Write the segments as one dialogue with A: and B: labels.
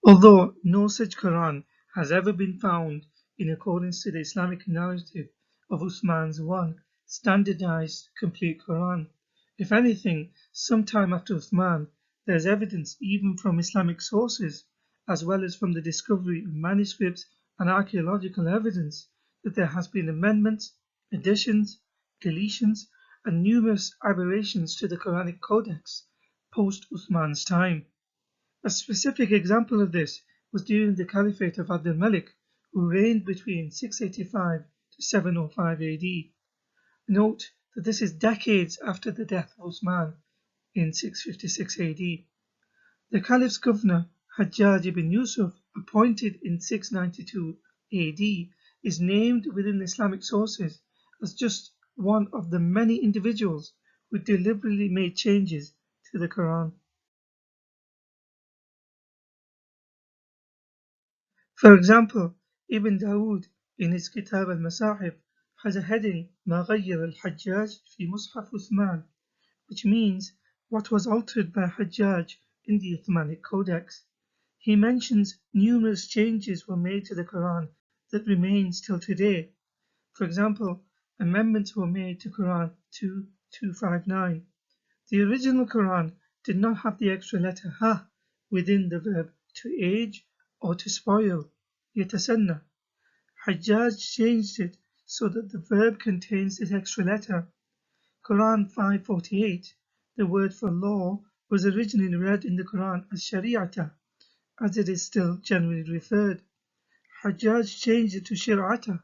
A: Although no such Quran has ever been found in accordance to the Islamic narrative of Uthman's one standardized complete Quran. If anything, sometime after Uthman, there is evidence even from Islamic sources, as well as from the discovery of manuscripts and archaeological evidence, that there has been amendments, additions, deletions, and numerous aberrations to the Quranic Codex post-Uthman's time. A specific example of this was during the Caliphate of Uthmanic, who reigned between 685 to 705 AD. Note that this is decades after the death of Uthman in 656 AD. The Caliph's governor, Hajjaj ibn Yusuf, appointed in 692 AD, is named within Islamic sources as just one of the many individuals who deliberately made changes to the Quran. For example, Ibn Dawood in his Kitab al-Masahif has a heading ما غير الحجاج في مصحف Uthman, which means what was altered by Hajjaj in the Uthmanic Codex. He mentions numerous changes were made to the Quran that remain still today. For example, amendments were made to Quran 2:259. The original Quran did not have the extra letter ha within the verb to age or to spoil, yatasanna. Hajjaj changed it so that the verb contains this extra letter. Quran 5:48, the word for law, was originally read in the Quran as shari'ata, as it is still generally referred. Hajjaj changed it to shir'ata.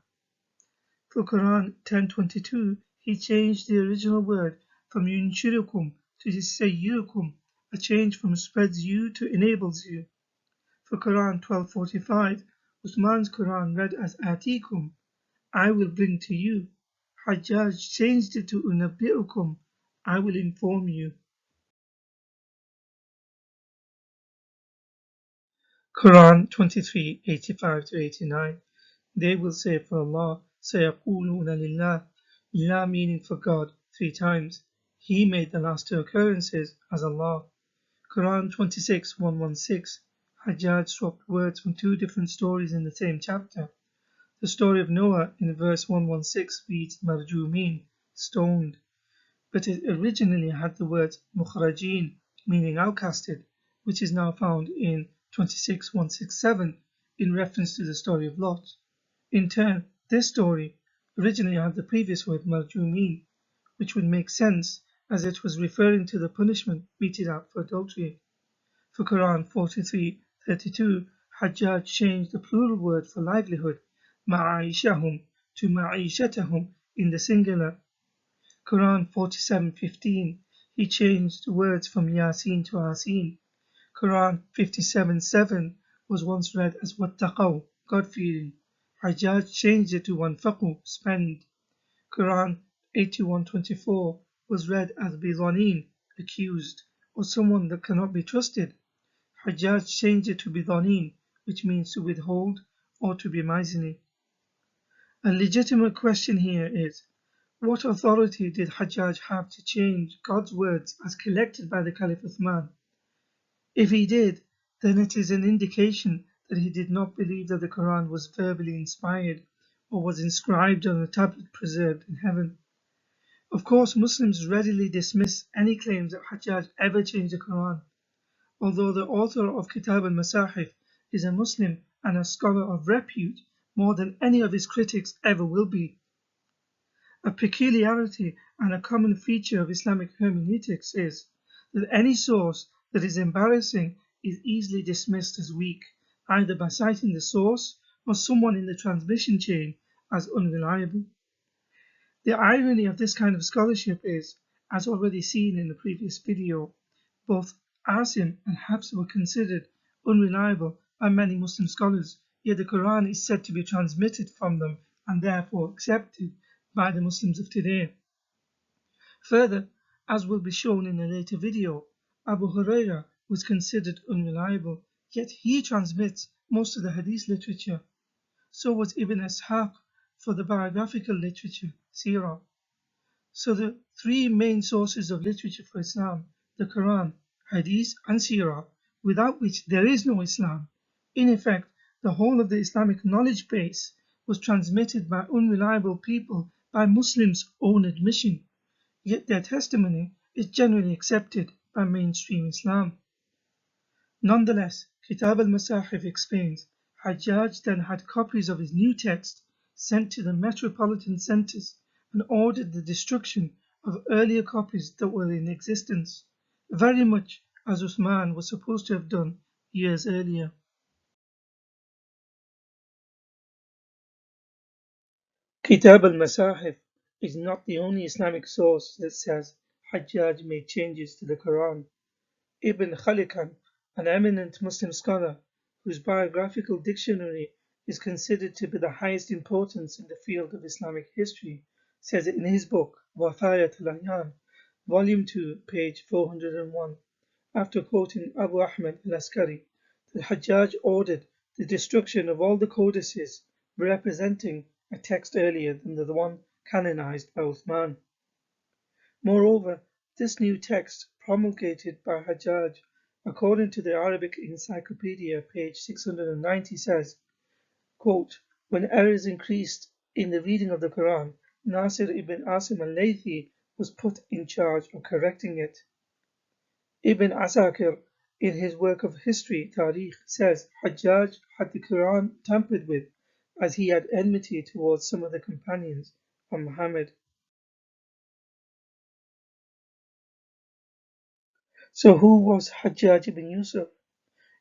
A: For Quran 10:22, he changed the original word from yunshirukum to sayyirukum, a change from spreads you to enables you. For Quran 12:45, Uthman's Quran read as atikum, I will bring to you. Hajjaj changed it to unabbi'ukum, I will inform you. Quran 23:85-89, they will say for Allah, sayaquluna lillah, lillah meaning for God, 3 times. He made the last 2 occurrences as Allah. Quran 26:116, Hajjaj swapped words from 2 different stories in the same chapter. The story of Noah in verse 116 reads marjumin, stoned, but it originally had the words mukhrajin, meaning outcasted, which is now found in 26:167 in reference to the story of Lot. In turn, this story originally had the previous word marjumin, which would make sense as it was referring to the punishment meted out for adultery. For Quran 43:32, Hajjaj changed the plural word for livelihood, ma'aishahum, to ma'ishatahum in the singular. Quran 47:15, he changed the words from Yasin to Asin. Quran 57:7 was once read as wattaqaw, God-fearing. Hajjaj changed it to wanfaqu, spend. Quran 81:24 was read as bidhanin, accused, or someone that cannot be trusted. Hajjaj changed it to bidhanin, which means to withhold or to be miserly. A legitimate question here is, what authority did Hajjaj have to change God's words as collected by the Caliph Uthman? If he did, then it is an indication that he did not believe that the Quran was verbally inspired or was inscribed on a tablet preserved in heaven. Of course, Muslims readily dismiss any claims that Hajjaj ever changed the Quran, although the author of Kitab al-Masahif is a Muslim and a scholar of repute more than any of his critics ever will be. A peculiarity and a common feature of Islamic hermeneutics is that any source that is embarrassing is easily dismissed as weak, either by citing the source or someone in the transmission chain as unreliable. The irony of this kind of scholarship is, as already seen in the previous video, both Asim and Habs were considered unreliable by many Muslim scholars, yet the Quran is said to be transmitted from them and therefore accepted by the Muslims of today. Further, as will be shown in a later video, Abu Huraira was considered unreliable, yet he transmits most of the hadith literature. So was Ibn Ishaq for the biographical literature, Sirah. So the 3 main sources of literature for Islam, the Quran, Hadith and Sirah, without which there is no Islam, In effect, the whole of the Islamic knowledge base was transmitted by unreliable people by Muslims' own admission, yet their testimony is generally accepted by mainstream Islam. Nonetheless, Kitab al-Masahif explains, Hajjaj then had copies of his new text sent to the metropolitan centers and ordered the destruction of earlier copies that were in existence, very much as Uthman was supposed to have done years earlier. Kitab al-Masahif is not the only Islamic source that says Hajjaj made changes to the Quran. Ibn Khalikan, an eminent Muslim scholar whose biographical dictionary is considered to be the highest importance in the field of Islamic history, says in his book Wathayat al-Ayan, Volume 2, page 401, after quoting Abu Ahmad al-Askari, that Hajjaj ordered the destruction of all the codices representing a text earlier than the one canonized by Uthman. Moreover, this new text promulgated by Hajjaj, according to the Arabic Encyclopedia, page 690, says, quote, when errors increased in the reading of the Quran, Nasir ibn Asim al-Laythi was put in charge of correcting it. Ibn Asakir, in his work of history, Tarikh, says Hajjaj had the Quran tampered with, as he had enmity towards some of the companions of Muhammad. So who was Hajjaj ibn Yusuf?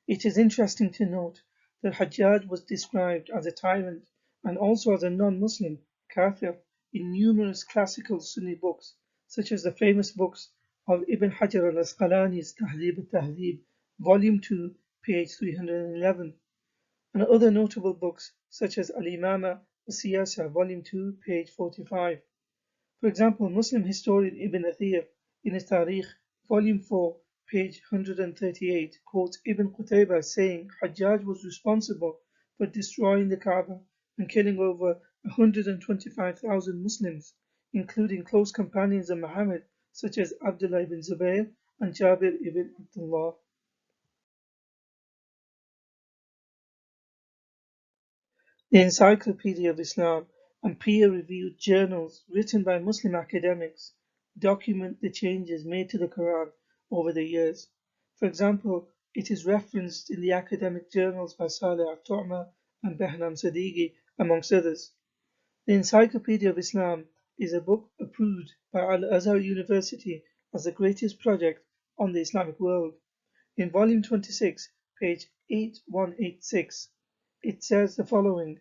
A: It is interesting to note that Hajjaj was described as a tyrant and also as a non-Muslim, kafir, in numerous classical Sunni books, such as the famous books of Ibn Hajar al-Asqalani's Tahdhib al-Tahdhib, Volume 2, page 311, and other notable books such as Al-Imama al-Siyasa, Volume 2, page 45. For example, Muslim historian Ibn Athir, in his Tarikh, Volume 4, page 138, quotes Ibn Qutaybah saying Hajjaj was responsible for destroying the Kaaba and killing over 125,000 Muslims, including close companions of Muhammad such as Abdullah ibn Zubayr and Jabir ibn Abdullah. The Encyclopedia of Islam and peer-reviewed journals written by Muslim academics document the changes made to the Quran over the years. For example, it is referenced in the academic journals by Saleh al-Tu'ma and Behnam Sadeghi, amongst others. The Encyclopedia of Islam is a book approved by Al-Azhar University as the greatest project on the Islamic world. In volume 26, page 8186, it says the following: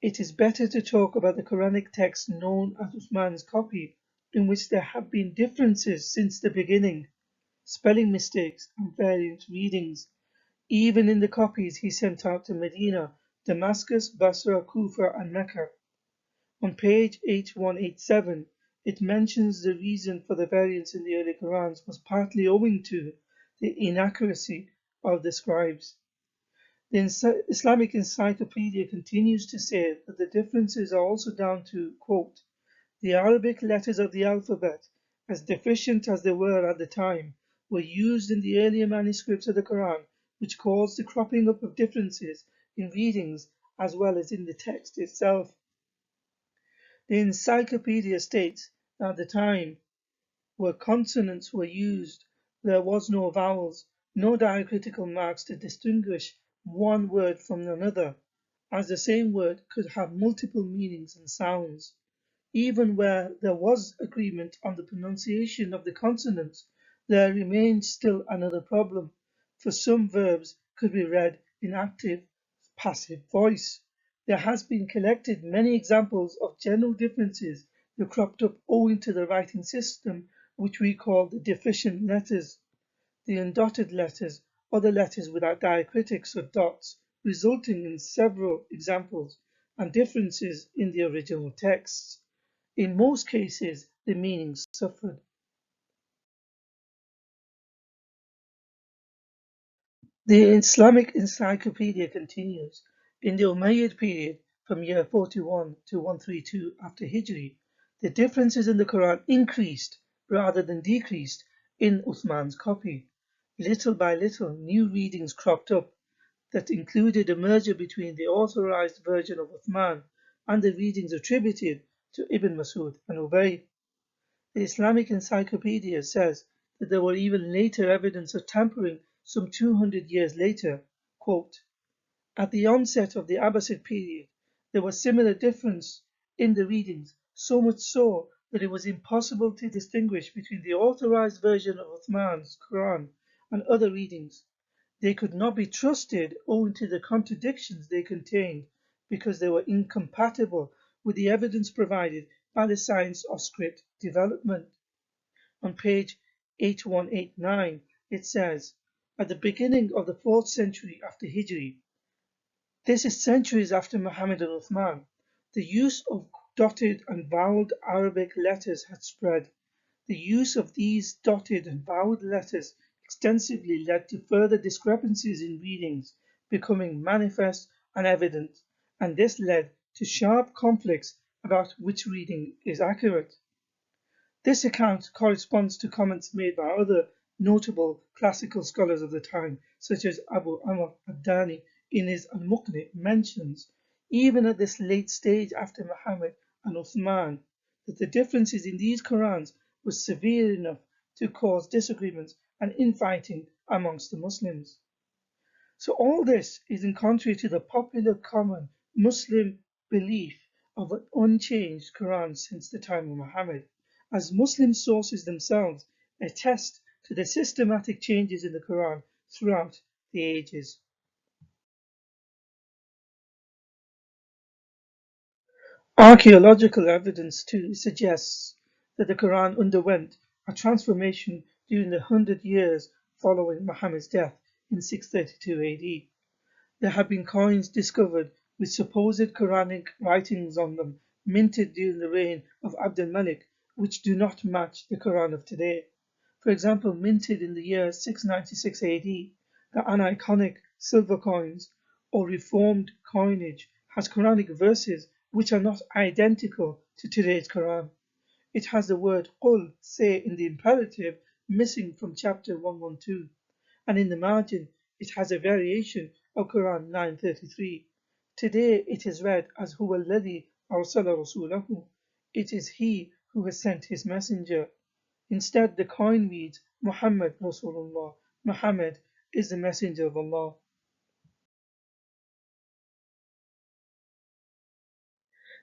A: it is better to talk about the Quranic text known as Uthman's copy, in which there have been differences since the beginning, spelling mistakes and variant readings, even in the copies he sent out to Medina, Damascus, Basra, Kufa, and Mecca. On page 8187, it mentions the reason for the variance in the early Qurans was partly owing to the inaccuracy of the scribes. The Islamic Encyclopedia continues to say that the differences are also down to, quote, the Arabic letters of the alphabet, as deficient as they were at the time, were used in the earlier manuscripts of the Quran, which caused the cropping up of differences in readings as well as in the text itself. The encyclopedia states that at the time, where consonants were used, there was no vowels, no diacritical marks to distinguish one word from another, as the same word could have multiple meanings and sounds. Even where there was agreement on the pronunciation of the consonants, there remained still another problem, for some verbs could be read in active, passive voice. There has been collected many examples of general differences that cropped up owing to the writing system which we call the deficient letters, the undotted letters, or the letters without diacritics or dots, resulting in several examples and differences in the original texts. In most cases, the meanings suffered. The Islamic Encyclopedia continues. In the Umayyad period, from year 41 to 132 after Hijri, the differences in the Quran increased rather than decreased in Uthman's copy. Little by little, new readings cropped up. that included a merger between the authorized version of Uthman and the readings attributed to Ibn Masud and Ubay. The Islamic Encyclopedia says that there were even later evidence of tampering some 200 years later. Quote, at the onset of the Abbasid period, there was similar difference in the readings, so much so that it was impossible to distinguish between the authorized version of Uthman's Quran and other readings. They could not be trusted owing to the contradictions they contained because they were incompatible with the evidence provided by the science of script development. On page 8189, it says, at the beginning of the 4th century after Hijri, this is centuries after Muhammad and Uthman, the use of dotted and voweled Arabic letters had spread. The use of these dotted and voweled letters extensively led to further discrepancies in readings becoming manifest and evident, and this led to sharp conflicts about which reading is accurate. This account corresponds to comments made by other notable classical scholars of the time, such as Abu Amr ad-Dani in his Al-Muqni mentions, even at this late stage after Muhammad and Uthman, that the differences in these Qurans were severe enough to cause disagreements and infighting amongst the Muslims. So all this is in contrary to the popular common Muslim belief of an unchanged Quran since the time of Muhammad, as Muslim sources themselves attest to the systematic changes in the Quran throughout the ages. Archaeological evidence too suggests that the Quran underwent a transformation during the 100 years following Muhammad's death in 632 AD. There have been coins discovered with supposed Quranic writings on them minted during the reign of Uthmanic, which do not match the Quran of today. For example, minted in the year 696 AD, the aniconic silver coins or reformed coinage has Quranic verses which are not identical to today's Quran. It has the word Qul, say in the imperative, missing from chapter 112, and in the margin it has a variation of Quran 933. Today it is read as Huwa alladhi arsala rasulahu. It is he who has sent his messenger. Instead, the coin reads Muhammad Rasulullah. Muhammad is the messenger of Allah.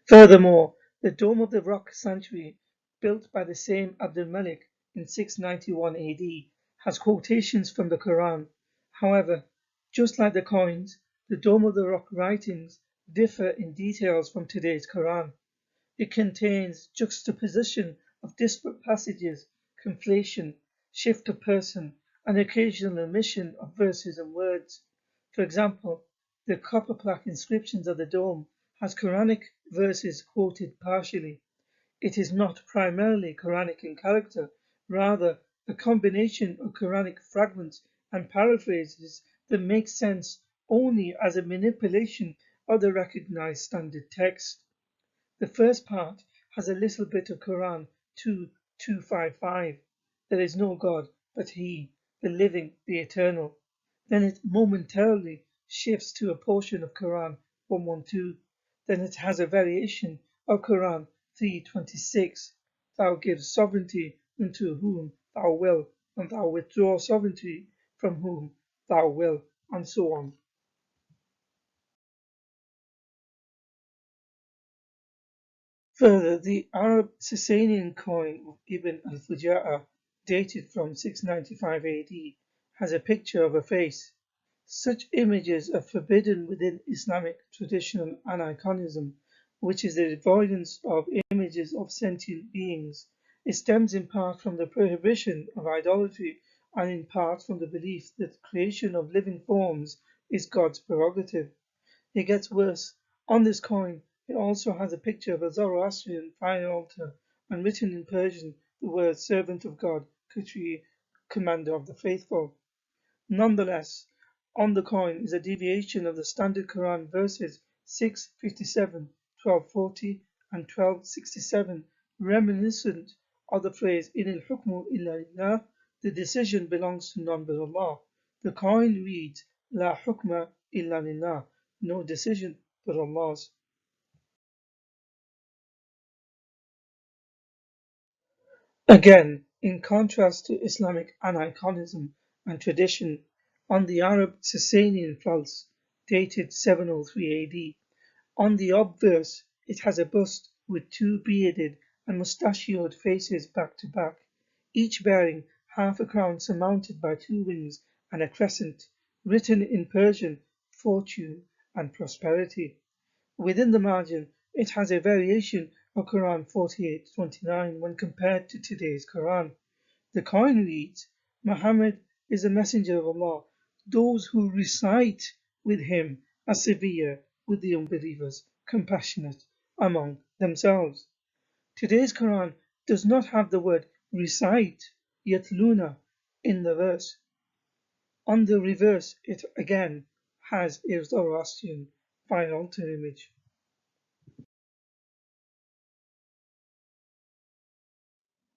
A: Furthermore, the Dome of the Rock Sanctuary, built by the same Abdul Malik in 691 AD, has quotations from the Quran. However, just like the coins, the Dome of the Rock writings differ in details from today's Quran. It contains juxtaposition of disparate passages, conflation, shift of person, and occasional omission of verses and words. For example, the copper plaque inscriptions of the dome has Quranic verses quoted partially. It is not primarily Quranic in character, rather a combination of Quranic fragments and paraphrases that make sense only as a manipulation of the recognized standard text. The first part has a little bit of Quran 2:255. There is no God but He, the living, the eternal. Then it momentarily shifts to a portion of Quran 112. Then it has a variation of Quran 3:26. Thou gives sovereignty unto whom thou wilt, and thou withdraw sovereignty from whom thou wilt, and so on. Further, the Arab Sasanian coin of Ibn al-Fuja'a, dated from 695 AD, has a picture of a face. Such images are forbidden within Islamic traditional aniconism, which is the avoidance of images of sentient beings. It stems in part from the prohibition of idolatry and in part from the belief that the creation of living forms is God's prerogative. It gets worse. On this coin, it also has a picture of a Zoroastrian fire altar and written in Persian the words servant of God, Khatri, commander of the faithful. Nonetheless, on the coin is a deviation of the standard Quran verses 657, 1240, and 1267, reminiscent of the phrase In al hukmu illa lillah, the decision belongs to none but Allah. The coin reads La hukma illa lillah. No decision but Allah's. Again, in contrast to Islamic aniconism and tradition, on the Arab Sasanian false, dated 703 AD, on the obverse it has a bust with two bearded and mustachioed faces back to back, each bearing half a crown surmounted by two wings and a crescent, written in Persian, fortune and prosperity. Within the margin, it has a variation of Quran 48:29 when compared to today's Quran. The coin reads, Muhammad is a messenger of Allah. Those who recite with him are severe with the unbelievers, compassionate among themselves. Today's Quran does not have the word recite, yatluna, in the verse. On the reverse, it again has a Zoroastrian fire altar image.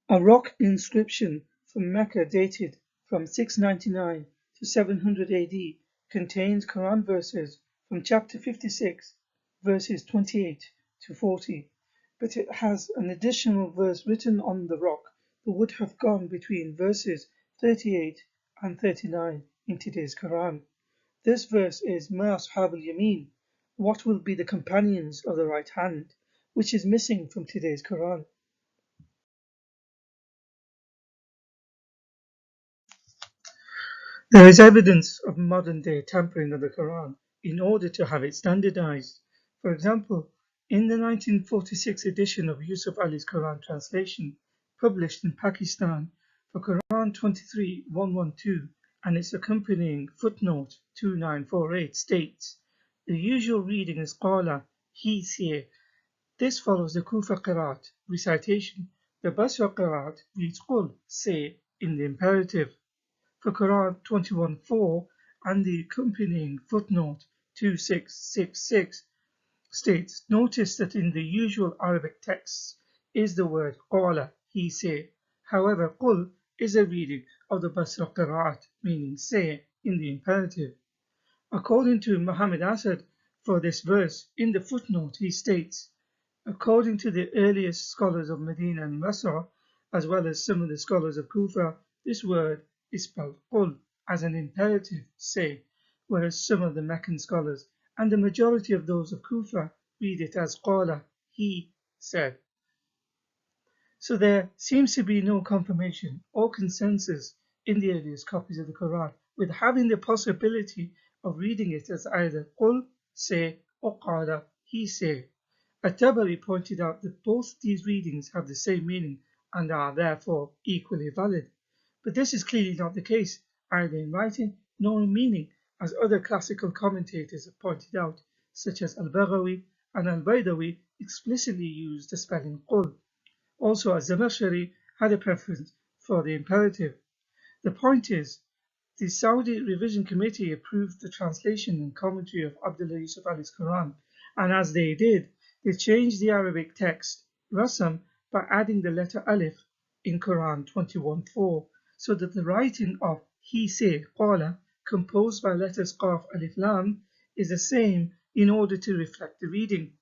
A: A rock inscription from Mecca dated from 699 to 700 AD contains Quran verses from chapter 56, verses 28 to 40, but it has an additional verse written on the rock that would have gone between verses 38 and 39 in today's Quran. This verse is Ma Ashab al-Yamin, what will be the companions of the right hand, which is missing from today's Quran. There is evidence of modern-day tampering of the Quran in order to have it standardized. For example, in the 1946 edition of Yusuf Ali's Quran translation, published in Pakistan for Quran 23:112 and its accompanying footnote 2948 states, the usual reading is Qala, he say. This follows the Kufa Qiraat recitation. The Basra Qiraat reads Qul, say, in the imperative. For Quran 21:4 and the accompanying footnote 2666 states, notice that in the usual Arabic texts is the word qala, he say. However, qul is a reading of the Basra Qiraat, meaning say in the imperative. According to Muhammad Asad, for this verse, in the footnote he states, according to the earliest scholars of Medina and Basra, as well as some of the scholars of Kufa, this word is spelled qul as an imperative, say, whereas some of the Meccan scholars and the majority of those of Kufa read it as qala, he said. So there seems to be no confirmation or consensus in the earliest copies of the Quran with having the possibility of reading it as either qul, say, or qala, he say. At-Tabari pointed out that both these readings have the same meaning and are therefore equally valid. But this is clearly not the case, either in writing nor in meaning, as other classical commentators have pointed out, such as Al-Baghawi and Al-Baydawi explicitly use the spelling qul. Also, Az-Zamakhshari had a preference for the imperative. The point is, the Saudi Revision Committee approved the translation and commentary of Abdullah Yusuf Ali's Quran, and as they did, they changed the Arabic text, Rasam, by adding the letter Alif in Quran 21:4, so that the writing of he say, Qala, composed by letters Qaf, Alif, Lam, is the same in order to reflect the reading,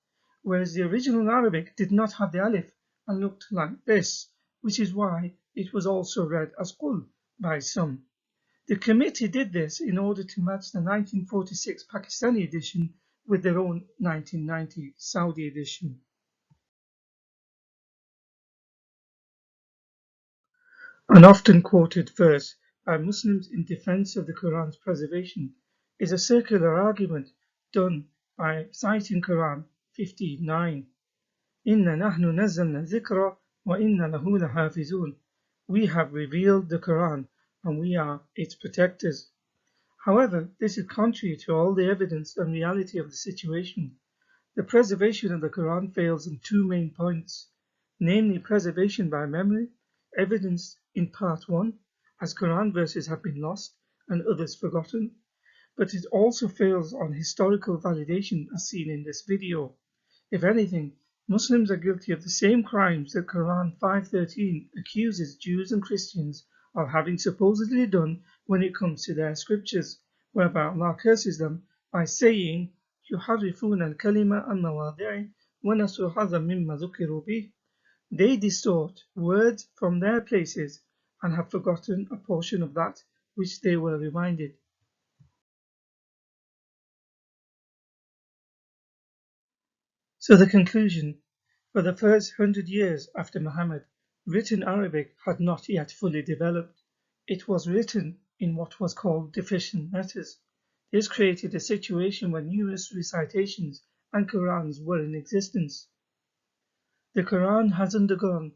A: whereas the original Arabic did not have the Alif and looked like this, which is why it was also read as Qul by some. The committee did this in order to match the 1946 Pakistani edition with their own 1990 Saudi edition. An often quoted verse by Muslims in defense of the Quran's preservation is a circular argument done by citing Quran 59. Inna nahnu nazzalna dhikra wa inna lahu lahafizun. We have revealed the Quran and we are its protectors. However, this is contrary to all the evidence and reality of the situation. The preservation of the Quran fails on two main points, namely preservation by memory, evidenced in part 1, as Quran verses have been lost and others forgotten, but it also fails on historical validation as seen in this video. If anything, Muslims are guilty of the same crimes that Quran 5:13 accuses Jews and Christians of having supposedly done when it comes to their scriptures, whereby Allah curses them by saying يحرفون الكلمة عن مواضعه ونسوا حظا مما ذكروا به. They distort words from their places and have forgotten a portion of that which they were reminded. So the conclusion: for the first 100 years after Muhammad, written Arabic had not yet fully developed. It was written in what was called deficient letters. This created a situation where numerous recitations and Qurans were in existence. The Quran has undergone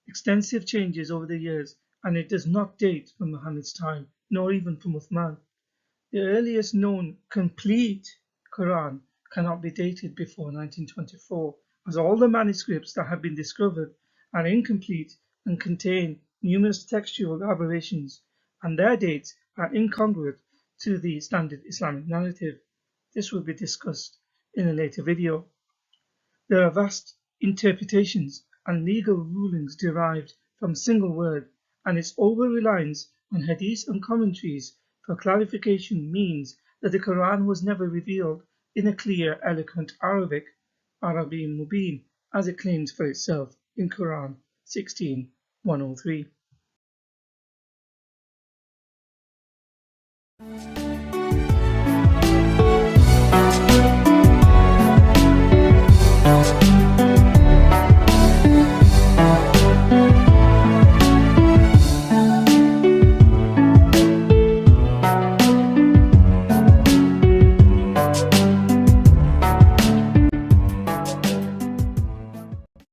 A: extensive changes over the years, and it does not date from Muhammad's time, nor even from Uthman. The earliest known complete Quran cannot be dated before 1924, as all the manuscripts that have been discovered are incomplete and contain numerous textual aberrations, and their dates are incongruent to the standard Islamic narrative. This will be discussed in a later video. There are vast interpretations and legal rulings derived from a single word, and its over-reliance on hadith and commentaries for clarification means that the Quran was never revealed in a clear, eloquent Arabic, Arabiy Mubin, as it claims for itself in Quran 16:103.